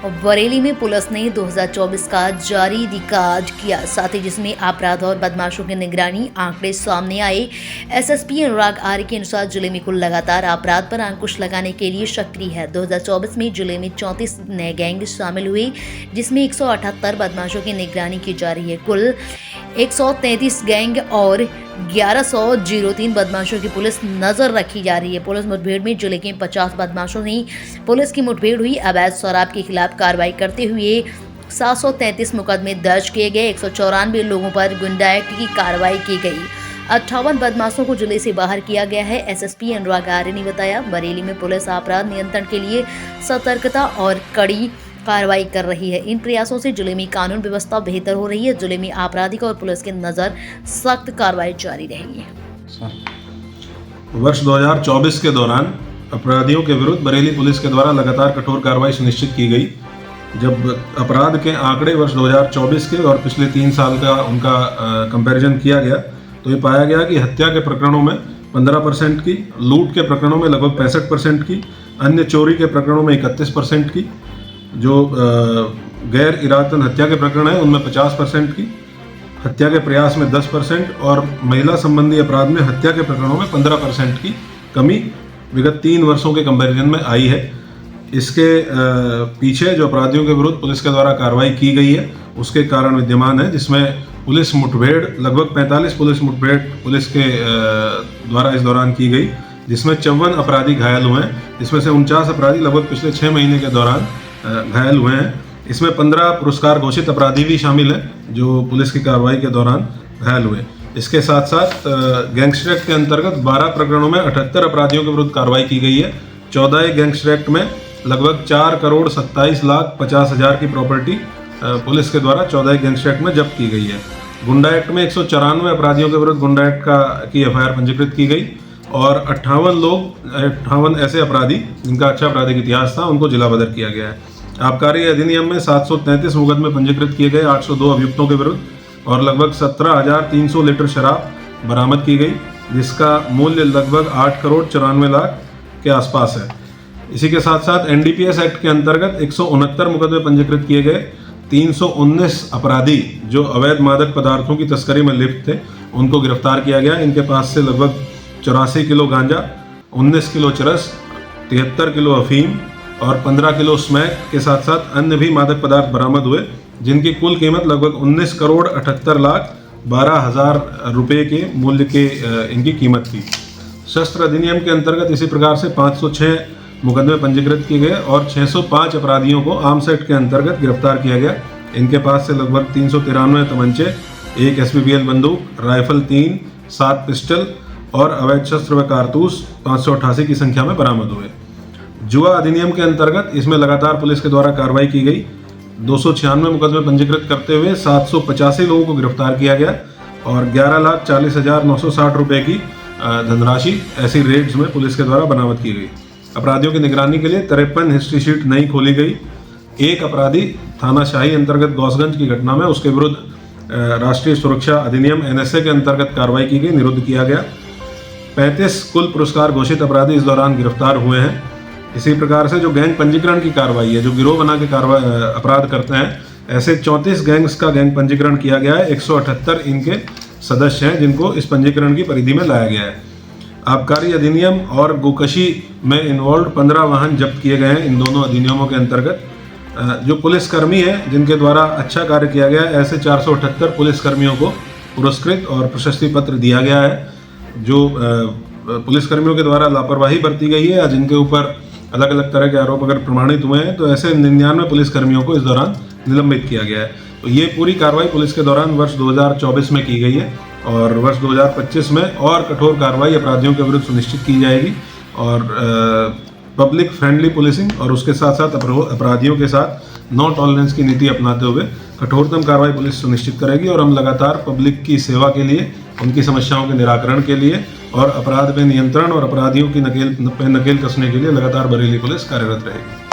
बरेली में पुलिस ने 2024 का जारी रिकॉर्ड किया, साथ ही जिसमें अपराध और बदमाशों की निगरानी आंकड़े सामने आए। एसएसपी अनुराग आर्य के अनुसार जिले में कुल लगातार अपराध पर अंकुश लगाने के लिए सक्रिय है। 2024 में जिले में 34 नए गैंग शामिल हुए, जिसमें 178 बदमाशों की निगरानी की जा रही है। कुल 133 गैंग और 1103 बदमाशों की पुलिस नजर रखी जा रही है। पुलिस मुठभेड़ में जिले के 50 बदमाशों ने पुलिस की मुठभेड़ हुई। अवैध शराब के खिलाफ कार्रवाई करते हुए 733 मुकदमे दर्ज किए गए। 194 लोगों पर गुंडा एक्ट की कार्रवाई की गई। 58 बदमाशों को जिले से बाहर किया गया है। एसएसपी अनुराग आर्य ने बताया, बरेली में पुलिस अपराध नियंत्रण के लिए सतर्कता और कड़ी कार्रवाई कर रही है। इन प्रयासों से जिले में कानून व्यवस्था बेहतर हो रही है। जिले में आपराधिक और पुलिस की नजर सख्त कार्रवाई जारी रहेगी। वर्ष 2024 के दौरान अपराधियों के विरुद्ध बरेली पुलिस के द्वारा लगातार कठोर कार्रवाई सुनिश्चित की गई। जब अपराध के आंकड़े वर्ष 2024 के और पिछले 3 साल का उनका कंपैरिजन किया गया तो ये पाया गया कि हत्या के प्रकरणों में 15% की, लूट के प्रकरणों में लगभग 65% की, अन्य चोरी के प्रकरणों में 31% की, जो गैर इरादतन हत्या के प्रकरण है उनमें 50% की, हत्या के प्रयास में 10% और महिला संबंधी अपराध में हत्या के प्रकरणों में 15% की कमी विगत 3 वर्षों के कंपैरिजन में आई है। इसके पीछे जो अपराधियों के विरुद्ध पुलिस के द्वारा कार्रवाई की गई है उसके कारण विद्यमान है, जिसमें पुलिस मुठभेड़ लगभग 45 पुलिस मुठभेड़ पुलिस के द्वारा इस दौरान की गई, जिसमें 54 अपराधी घायल हुए हैं, जिसमें से 49 अपराधी लगभग पिछले 6 महीने के दौरान घायल हुए हैं। इसमें 15 पुरस्कार घोषित अपराधी भी शामिल हैं जो पुलिस की कार्रवाई के दौरान घायल हुए। इसके साथ साथ गैंगस्टर एक्ट के अंतर्गत 12 प्रकरणों में 78 अपराधियों के विरुद्ध कार्रवाई की गई है। 14 गैंगस्टर एक्ट में लगभग 4,27,50,000 की प्रॉपर्टी पुलिस के द्वारा 14 गैंगस्टर एक्ट में जब्त की गई है। गुंडा एक्ट में 194 अपराधियों के विरुद्ध गुंडा एक्ट की एफआईआर पंजीकृत की गई और 58 ऐसे अपराधी जिनका अच्छा आपराधिक इतिहास था उनको जिला बदर किया गया है। आबकारी अधिनियम में 733 मुकदमे पंजीकृत किए गए 802 अभियुक्तों के विरुद्ध और लगभग 17,300 लीटर शराब बरामद की गई, जिसका मूल्य लगभग 8,94,00,000 के आसपास है। इसी के साथ साथ एनडीपीएस एक्ट के अंतर्गत 169 मुकदमे पंजीकृत किए गए। 319 अपराधी जो अवैध मादक पदार्थों की तस्करी में लिप्त थे उनको गिरफ्तार किया गया। इनके पास से लगभग 84 किलो गांजा, 19 किलो चरस, 73 किलो अफीम और 15 किलो स्मैक के साथ साथ अन्य भी मादक पदार्थ बरामद हुए, जिनकी कुल कीमत लगभग 19,78,12,000 रुपये के मूल्य के इनकी कीमत थी। शस्त्र अधिनियम के अंतर्गत इसी प्रकार से 506 मुकदमे पंजीकृत किए गए और 605 अपराधियों को आर्म्स एक्ट के अंतर्गत गिरफ्तार किया गया। इनके पास से लगभग 393 तमंचे, 1 SPBL बंदूक, राइफल 3, 7 पिस्टल और अवैध शस्त्र व कारतूस 588 की संख्या में बरामद हुए। जुआ अधिनियम के अंतर्गत इसमें लगातार पुलिस के द्वारा कार्रवाई की गई। 296 मुकदमे पंजीकृत करते हुए 785 लोगों को गिरफ्तार किया गया और 11,40,960 रुपये की धनराशि ऐसी रेड्स में पुलिस के द्वारा बरामद की गई। अपराधियों की निगरानी के लिए 53 हिस्ट्री शीट नई खोली गई। एक अपराधी थाना शाही अंतर्गत गौसगंज की घटना में उसके विरुद्ध राष्ट्रीय सुरक्षा अधिनियम NSA के अंतर्गत कार्रवाई की गई, निरुद्ध किया गया। 35 कुल पुरस्कार घोषित अपराधी इस दौरान गिरफ्तार हुए हैं। इसी प्रकार से जो गैंग पंजीकरण की कार्रवाई है, जो गिरोह बना के अपराध करते हैं, ऐसे 34 गैंग्स का गैंग पंजीकरण किया गया है। 178 इनके सदस्य हैं जिनको इस पंजीकरण की परिधि में लाया गया है। आबकारी अधिनियम और गोकशी में इन्वॉल्व 15 वाहन जब्त किए गए हैं। इन दोनों अधिनियमों के अंतर्गत जो पुलिसकर्मी हैं जिनके द्वारा अच्छा कार्य किया गया है, ऐसे 478 पुलिसकर्मियों को पुरस्कृत और प्रशस्ति पत्र दिया गया है। जो पुलिसकर्मियों के द्वारा लापरवाही बरती गई है या जिनके ऊपर अलग अलग तरह के आरोप अगर प्रमाणित हुए हैं तो ऐसे 99 पुलिसकर्मियों को इस दौरान निलंबित किया गया है। तो ये पूरी कार्रवाई पुलिस के दौरान वर्ष 2024 में की गई है और वर्ष 2025 में और कठोर कार्रवाई अपराधियों के विरुद्ध सुनिश्चित की जाएगी और पब्लिक फ्रेंडली पुलिसिंग और उसके साथ साथ अपराधियों के साथ नो टॉलरेंस की नीति अपनाते हुए कठोरतम कार्रवाई पुलिस सुनिश्चित करेगी और हम लगातार पब्लिक की सेवा के लिए, उनकी समस्याओं के निराकरण के लिए और अपराध पे नियंत्रण और अपराधियों की नकेल कसने के लिए लगातार बरेली पुलिस कार्यरत रहेगी।